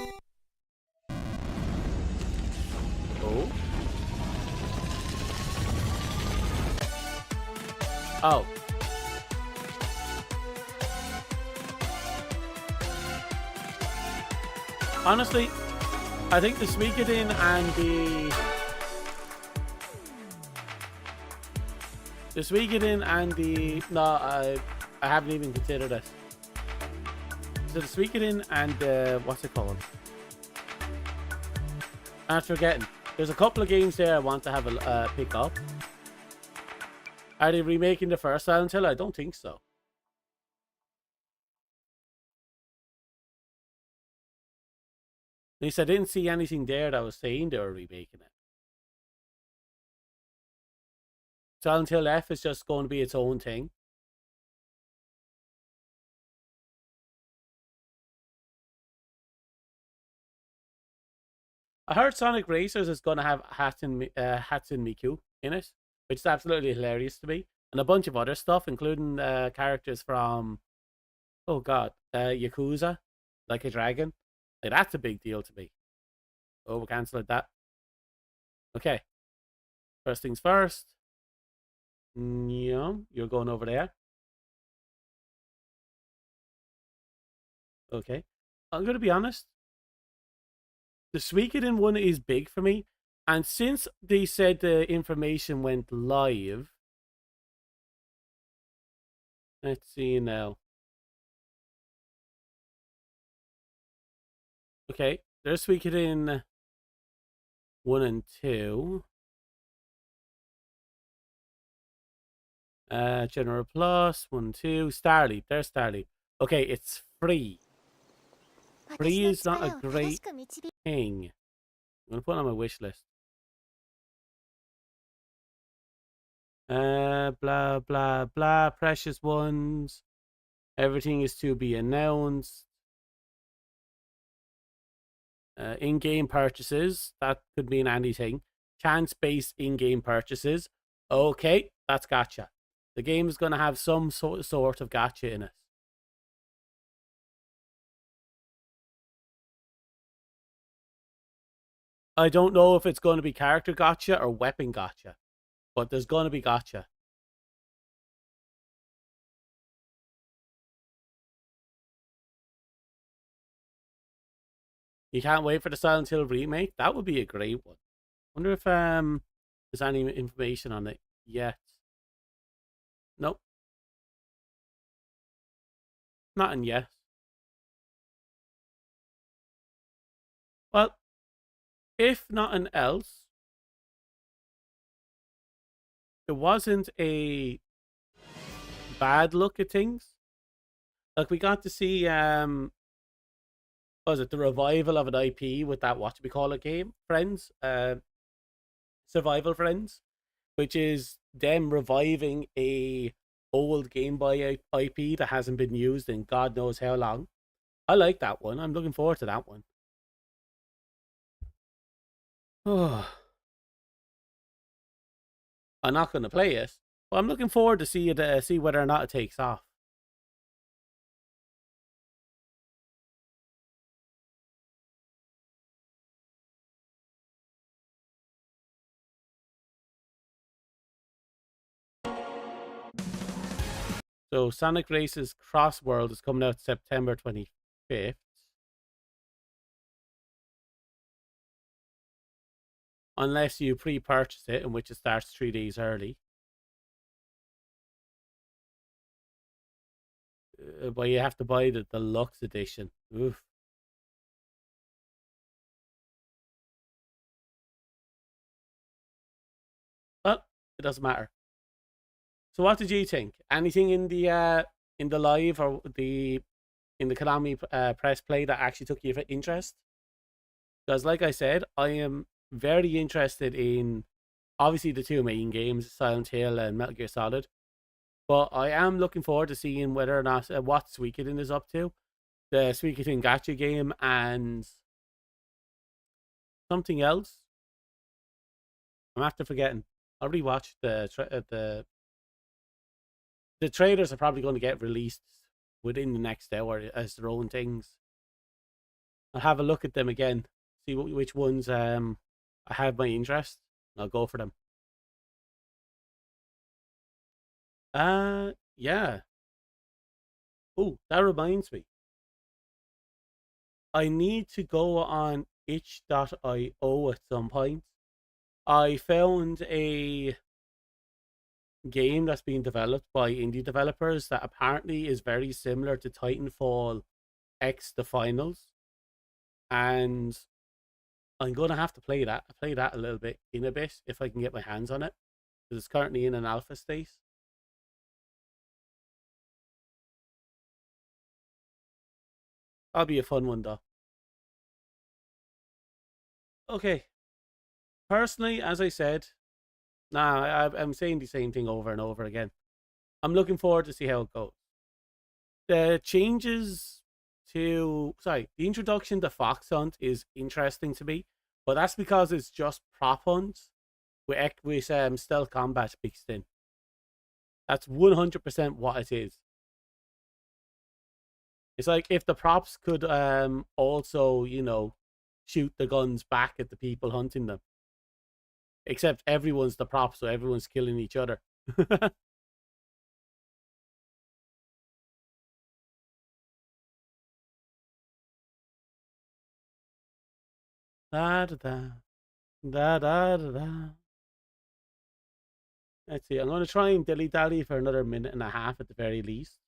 Oh. Oh. Honestly, I think the Suikoden and the Suikoden and the I haven't even considered it. So the Suikoden and what's it called? I'm forgetting. There's a couple of games there I want to have a pick up. Are they remaking the first Silent Hill? I don't think so. At least I didn't see anything there that was saying they were remaking it. Silent Hill F is just going to be its own thing. I heard Sonic Racers is going to have Hatsune Miku in it, which is absolutely hilarious to me. And a bunch of other stuff, including characters from, oh god, Yakuza, like a dragon. Like, that's a big deal to me. Oh, we're cancelling that. Okay. First things first. Yeah, you're going over there. Okay. I'm going to be honest. The Suikoden one is big for me. And since they said the information went live. Let's see now. Okay. There's Suikoden 1 and 2. General Plus, 1, 2. Starly. There's Starly. Okay, it's free. Free is not a great thing. I'm going to put it on my wish list. Blah, blah, blah. Precious ones. Everything is to be announced. In-game purchases. That could mean anything. Chance-based in-game purchases. Okay, that's gacha. The game is going to have some sort of gacha in it. I don't know if it's going to be character gacha or weapon gacha, but there's going to be gacha. You can't wait for the Silent Hill remake? That would be a great one. Wonder if there's any information on it yet. Nope. Nothing yet. Well, if nothing else, it wasn't a bad look at things. Like, we got to see what was it, the revival of an IP with that, what we call it game, Friends, Survival Friends, which is them reviving a old Game Boy IP that hasn't been used in God knows how long. I like that one. I'm looking forward to that one. Oh. I'm not going to play it, but I'm looking forward to see whether or not it takes off. So Sonic Races Cross World is coming out September 25th. Unless you pre-purchase it, in which it starts 3 days early. But you have to buy the deluxe edition. Oof. Well, it doesn't matter. So what did you think? Anything in the live or in the Konami press play that actually took your interest? Because like I said, I am very interested in obviously the two main games, Silent Hill and Metal Gear Solid. But I am looking forward to seeing whether or not what Suikoden is up to. The Suikoden gacha game and something else. I'm after forgetting. I'll rewatch the trailers are probably going to get released within the next hour as their own things. I'll have a look at them again, see which ones I have my interest. I'll go for them. Yeah. Oh, that reminds me. I need to go on itch.io at some point. I found a game that's being developed by indie developers that apparently is very similar to Titanfall X The Finals. And I'm going to have to play that. I'll play that a little bit in a bit if I can get my hands on it. Because it's currently in an alpha state. That'll be a fun one though. Okay. Personally, as I said, I'm saying the same thing over and over again. I'm looking forward to see how it goes. The changes to, the introduction to Fox Hunt is interesting to me, but that's because it's just prop hunt with stealth combat mixed in. That's 100% what it is. It's like if the props could also, you know, shoot the guns back at the people hunting them. Except everyone's the prop, so everyone's killing each other. Da, da, da. Da, da, da, da. Let's see, I'm going to try and dilly-dally for another minute and a half at the very least.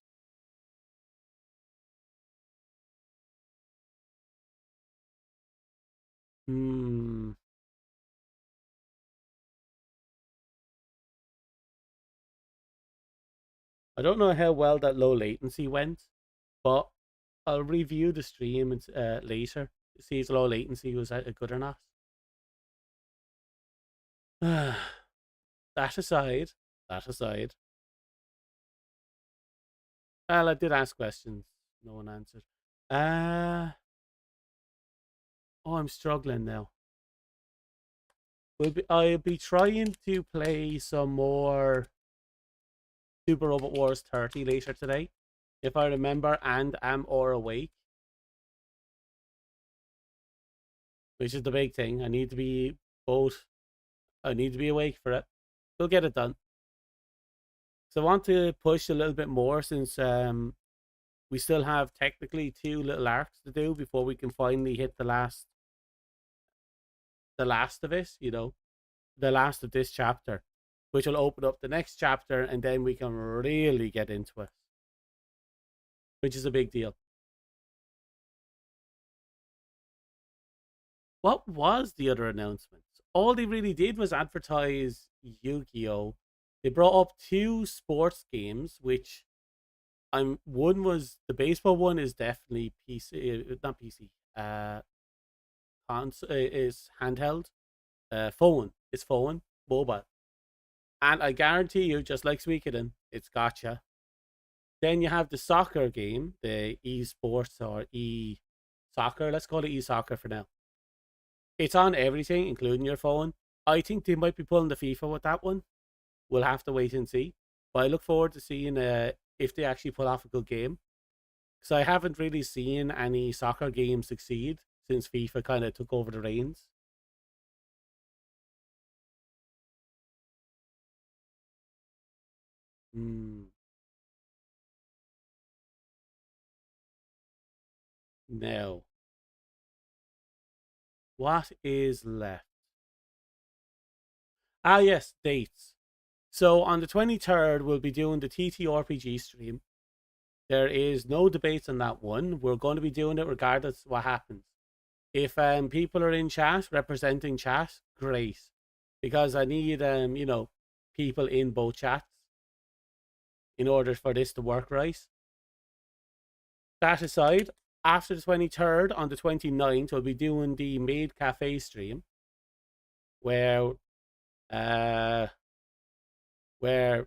I don't know how well that low latency went, but I'll review the stream later to see if low latency was good or not. That aside. Well, I did ask questions. No one answered. Oh, I'm struggling now. I'll be trying to play some more Super Robot Wars 30 later today, if I remember and am or awake. Which is the big thing. I need to be both. I need to be awake for it. We'll get it done. So I want to push a little bit more since we still have technically 2 little arcs to do before we can finally hit the last of it, you know, the last of this chapter, which will open up the next chapter, and then we can really get into it, which is a big deal. What was the other announcements? All they really did was advertise Yu-Gi-Oh! They brought up 2 sports games, which one was the baseball one is definitely PC, not PC, is handheld, phone. It's phone, mobile. And I guarantee you, just like Suikoden, it's gotcha. Then you have the soccer game, the esports or e-soccer. Let's call it e-soccer for now. It's on everything, including your phone. I think they might be pulling the FIFA with that one. We'll have to wait and see. But I look forward to seeing if they actually pull off a good game. Because I haven't really seen any soccer games succeed since FIFA kind of took over the reins. Now, what is left? Ah, yes, dates. So on the 23rd, we'll be doing the TTRPG stream. There is no debates on that one. We're going to be doing it regardless of what happens. If people are in chat, representing chat, great. Because I need, you know, people in both chats in order for this to work right. That aside, after the 23rd, on the 29th, we'll be doing the Maid Cafe stream. Where,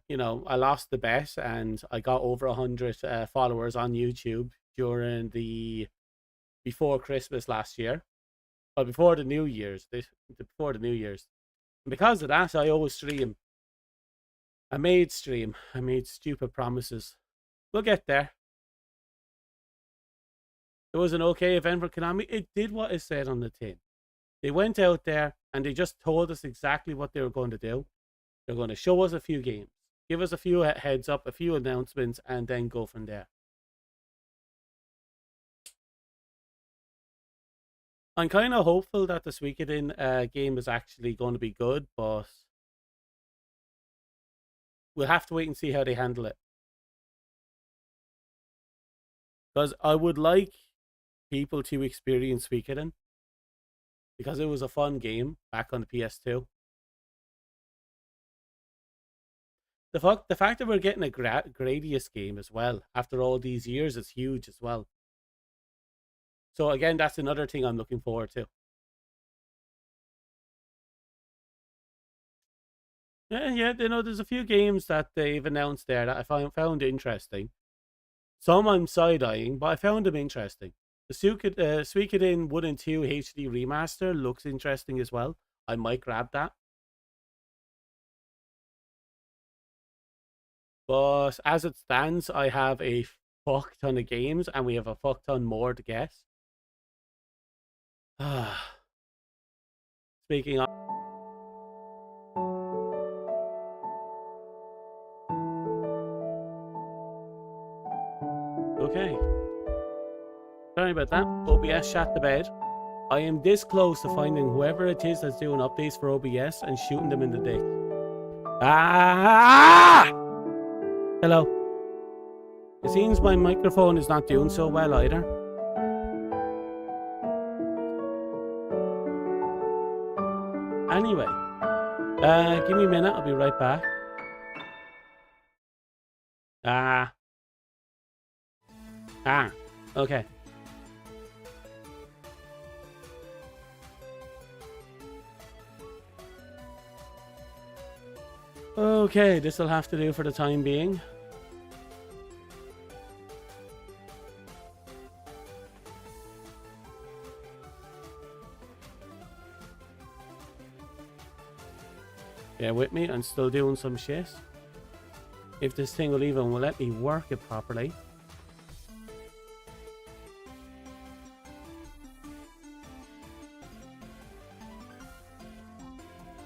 you know, I lost the bet and I got over 100 followers on YouTube during before Christmas last year, or before the New Year's. Before the New Year's, and because of that, I always stream. I made stupid promises. We'll get there. It was an okay event for Konami. It did what it said on the tin. They went out there and they just told us exactly what they were going to do. They're going to show us a few games, give us a few heads up, a few announcements, and then go from there. I'm kind of hopeful that the Suikoden game is actually going to be good, but we'll have to wait and see how they handle it. Because I would like people to experience Suikoden, because it was a fun game back on the PS2. The fact that we're getting a Gradius game as well after all these years is huge as well. So again, that's another thing I'm looking forward to. Yeah, you know, there's a few games that they've announced there that I found interesting. Some I'm side-eyeing, but I found them interesting. The Suikoden 1 and 2 HD remaster looks interesting as well. I might grab that. But as it stands, I have a fuck ton of games, and we have a fuck ton more to get. Speaking of... Okay. Sorry about that. OBS shot the bed. I am this close to finding whoever it is that's doing updates for OBS and shooting them in the dick. Ah! Hello. It seems my microphone is not doing so well either. Anyway, give me a minute. I'll be right back. Okay. Okay, this will have to do for the time being. Bear with me, I'm still doing some shit. If this thing will even let me work it properly.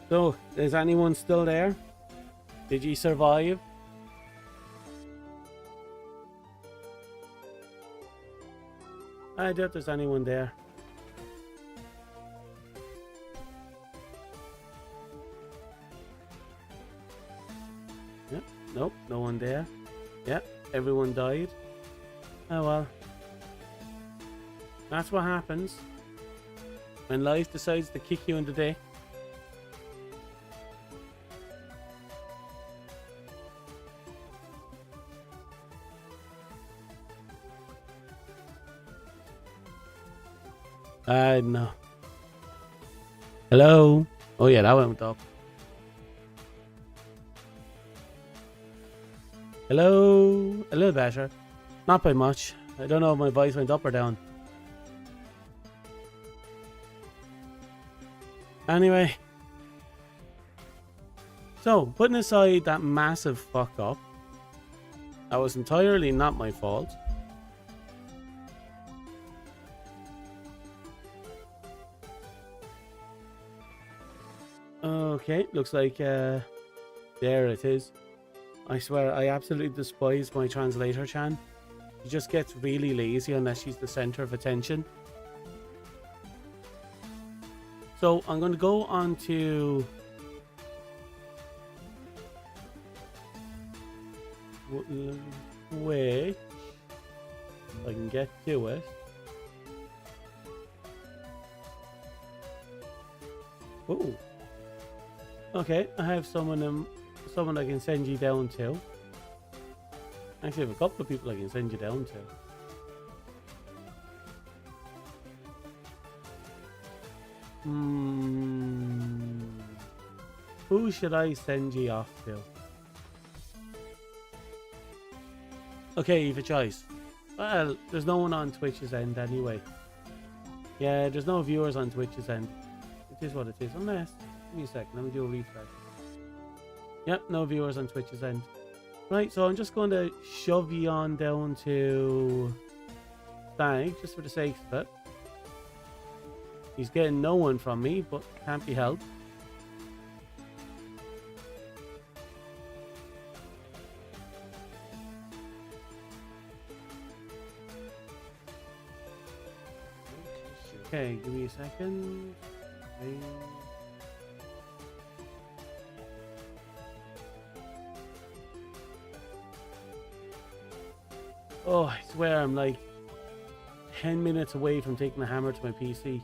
So, is anyone still there? Did you survive? I doubt there's anyone there. Yep, nope, no one there. Yep, everyone died. Oh well. That's what happens when life decides to kick you in the dick. No. Hello? Oh yeah, that went up. Hello? A little better. Not by much. I don't know if my voice went up or down. Anyway. So, putting aside that massive fuck up, that was entirely not my fault. Okay, looks like there it is. I swear, I absolutely despise my translator, Chan. She just gets really lazy unless she's the center of attention. So I'm going to go on to wait, I can get to it. Oh. Okay, I have someone I can send you down to. Actually, I have a couple of people I can send you down to. Who should I send you off to? Okay, you've a choice. Well, there's no one on Twitch's end anyway. Yeah, there's no viewers on Twitch's end. It is what it is, unless... Give me a second, let me do a refresh. Yep, no viewers on Twitch's end. Right, so I'm just going to shove you on down to Stag, just for the sake of it. He's getting no one from me, but can't be helped. Okay, give me a second. Okay. Oh, I swear I'm like 10 minutes away from taking the hammer to my PC.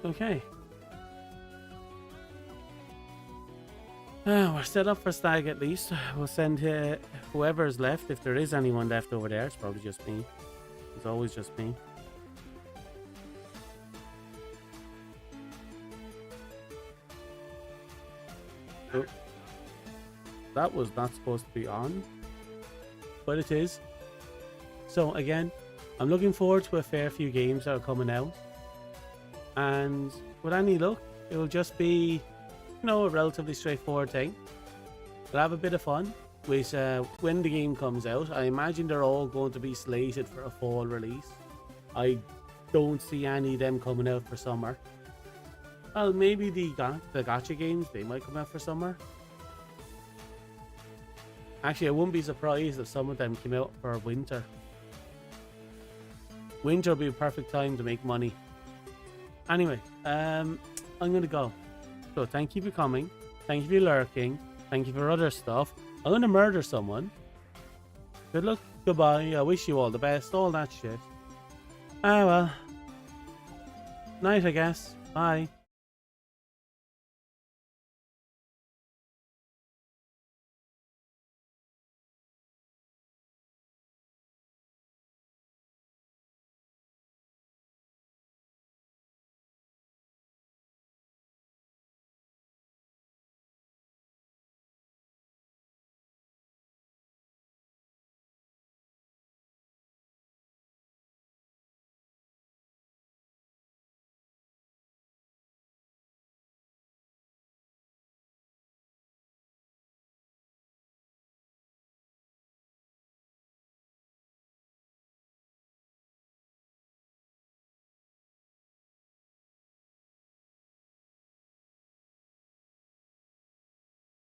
Okay. We're set up for Stag at least. We'll send whoever's left, if there is anyone left over there. It's probably just me. It's always just me. Oh. That was not supposed to be on, but it is. So again, I'm looking forward to a fair few games that are coming out. And with any luck, it will just be, you know, a relatively straightforward thing. We'll have a bit of fun with when the game comes out. I imagine they're all going to be slated for a fall release. I don't see any of them coming out for summer. Well, maybe the gacha games, they might come out for summer. Actually, I wouldn't be surprised if some of them came out for winter. Winter will be a perfect time to make money. Anyway, I'm gonna go. So thank you for coming. Thank you for lurking. Thank you for other stuff. I'm gonna murder someone. Good luck. Goodbye. I wish you all the best. All that shit. Ah well. Night, I guess. Bye.